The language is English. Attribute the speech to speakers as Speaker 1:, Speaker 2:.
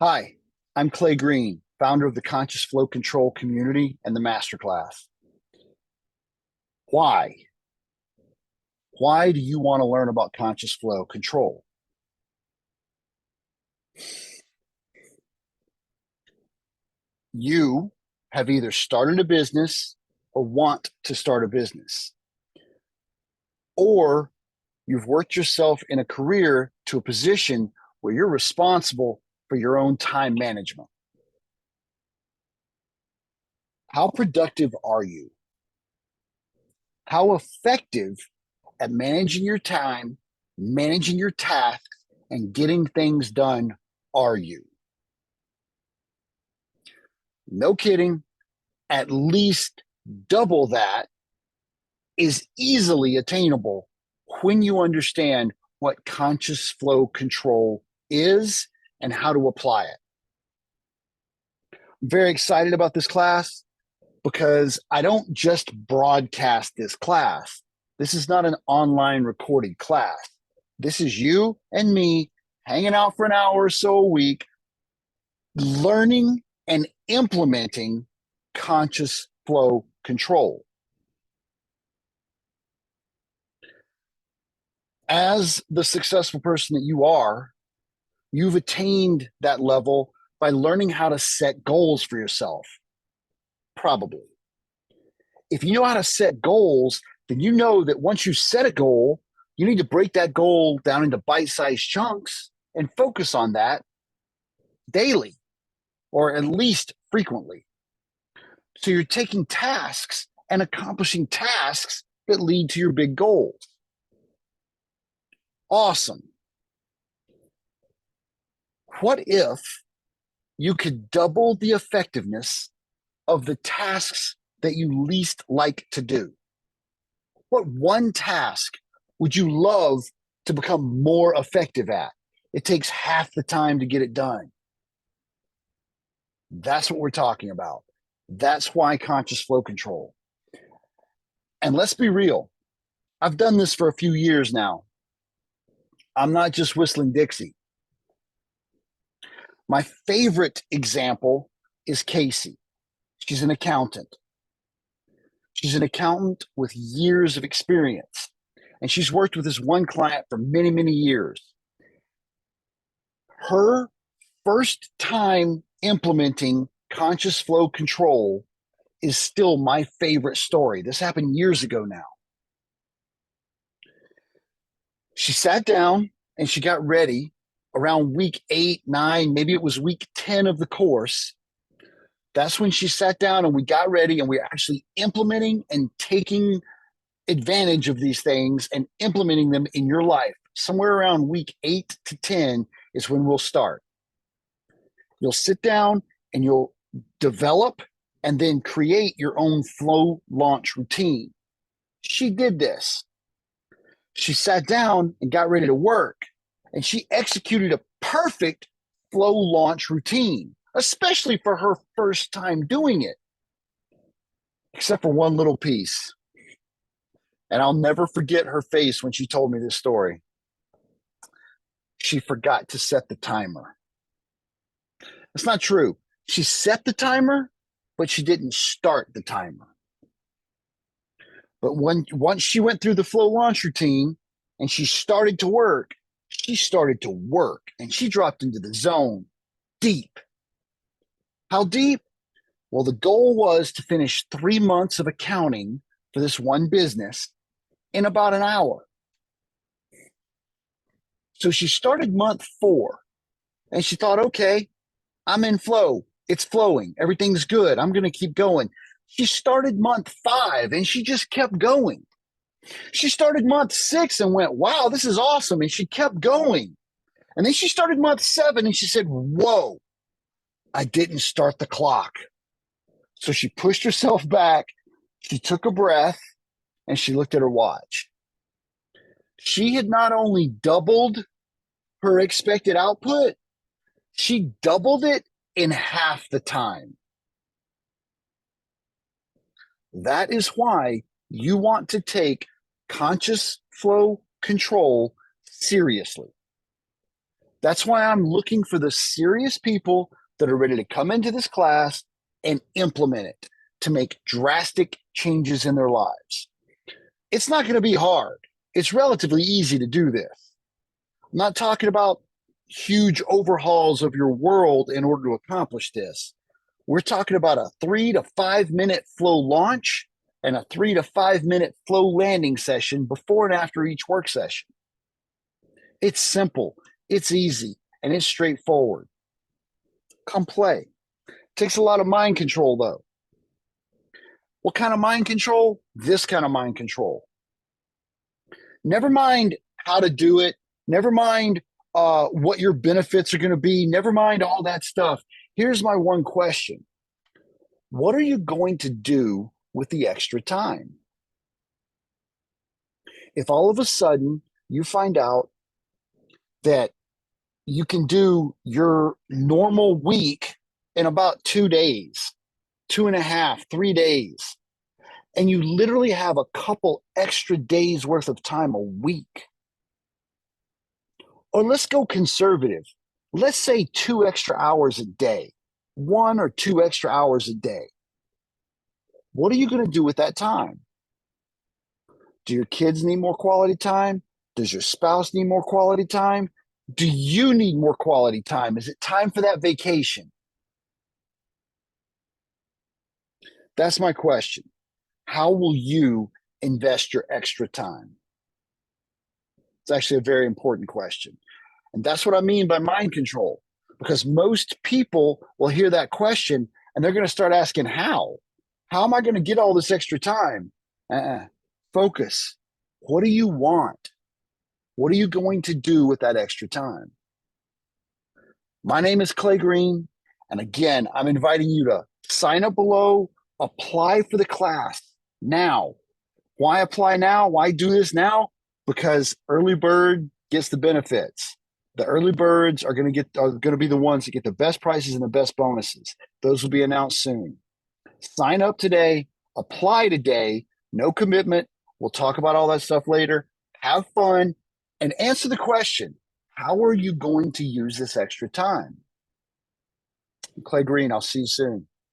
Speaker 1: Hi, I'm Clay Green, founder of the Conscious Flow Control community and the Masterclass. Why? Why do you want to learn about conscious flow control? You have either started a business or want to start a business, or you've worked yourself in a career to a position where you're responsible for your own time management. How productive are you? How effective at managing your time, managing your tasks, and getting things done are you? No kidding. At least double that is easily attainable when you understand what conscious flow control is and how to apply it. I'm very excited about this class because I don't just broadcast this class. This is not an online recorded class. This is you and me hanging out for an hour or so a week, learning and implementing conscious flow control. As the successful person that you are, you've attained that level by learning how to set goals for yourself. Probably. If you know how to set goals, then you know that once you set a goal, you need to break that goal down into bite-sized chunks and focus on that daily or at least frequently. So you're taking tasks and accomplishing tasks that lead to your big goals. Awesome. What if you could double the effectiveness of the tasks that you least like to do? What one task would you love to become more effective at? It takes half the time to get it done. That's what we're talking about. That's why conscious flow control. And let's be real. I've done this for a few years now. I'm not just whistling Dixie. My favorite example is Casey. She's an accountant. She's an accountant with years of experience, and she's worked with this one client for many, many years. Her first time implementing conscious flow control is still my favorite story. This happened years ago now. She sat down and she got ready around week 8, 9, maybe it was week 10 of the course. That's when she sat down and we got ready and we were actually implementing and taking advantage of these things and implementing them in your life. Somewhere around week 8 to 10 is when we'll start. You'll sit down and you'll develop and then create your own flow launch routine. She did this. She sat down and got ready to work, and she executed a perfect flow launch routine, especially for her first time doing it, except for one little piece. And I'll never forget her face when she told me this story. She forgot to set the timer. That's not true. She set the timer, but she didn't start the timer. But once she went through the flow launch routine and she started to work and she dropped into the zone deep. How deep? Well, the goal was to finish 3 months of accounting for this one business in about an hour. So she started month 4 and she thought, okay, I'm in flow. It's flowing. Everything's good. I'm going to keep going. She started month 5 and she just kept going. She started month 6 and went, wow, this is awesome. And she kept going. And then she started month 7 and she said, whoa, I didn't start the clock. So she pushed herself back. She took a breath and she looked at her watch. She had not only doubled her expected output, she doubled it in half the time. That is why you want to take conscious flow control seriously. That's why I'm looking for the serious people that are ready to come into this class and implement it to make drastic changes in their lives. It's not going to be hard. It's relatively easy to do this. I'm not talking about huge overhauls of your world in order to accomplish this. We're talking about a 3 to 5 minute flow launch and a 3 to 5 minute flow landing session before and after each work session. It's simple, it's easy, and it's straightforward. Come play. Takes a lot of mind control, though. What kind of mind control? This kind of mind control. Never mind how to do it. Never mind what your benefits are going to be. Never mind all that stuff. Here's my one question. What are you going to do with the extra time? If all of a sudden you find out that you can do your normal week in about 2 days, 2.5, 3 days, and you literally have a couple extra days worth of time a week. Or let's go conservative. Let's say 2 extra hours a day, 1 or 2 extra hours a day. What are you going to do with that time? Do your kids need more quality time? Does your spouse need more quality time? Do you need more quality time? Is it time for that vacation? That's my question. How will you invest your extra time? It's actually a very important question. And that's what I mean by mind control, because most people will hear that question and they're going to start asking, how? How am I going to get all this extra time? Focus. What do you want? What are you going to do with that extra time? My name is Clay Green. And again, I'm inviting you to sign up below, apply for the class now. Why apply now? Why do this now? Because early bird gets the benefits. The early birds are going to be the ones that get the best prices and the best bonuses. Those will be announced soon. Sign up today, apply today, no commitment. We'll talk about all that stuff later. Have fun and answer the question, how are you going to use this extra time? I'm Clay Green. I'll see you soon.